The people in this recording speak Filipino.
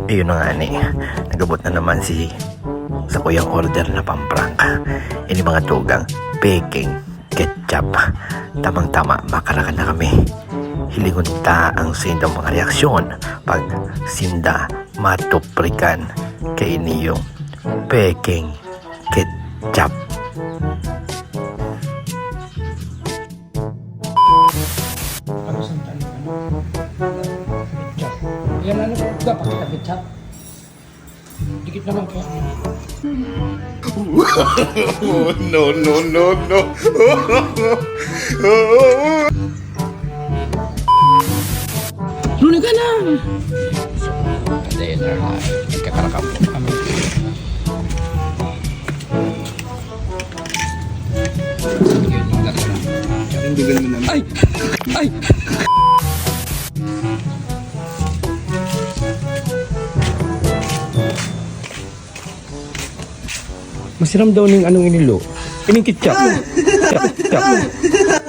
Ayun na nga ni, nagabot na naman sa kuyang order na pamprank. Ini mga tugang peking ketchup. Tamang-tama, makarakan na kami. Hilingon ta ang sindang mga reaksyon pag sinda matuprikan kay ini yung peking ketchup. Ano sa tanong ano? Ketchup. Yan ano po, dapat kita ketchup. Dikit naman kaya. No, no, no, no. Luni ka na! Hindi na kakarakam po kami. Ay! Ay! Masiram daw ng anong inilo. Ining ketchup. Ketchup.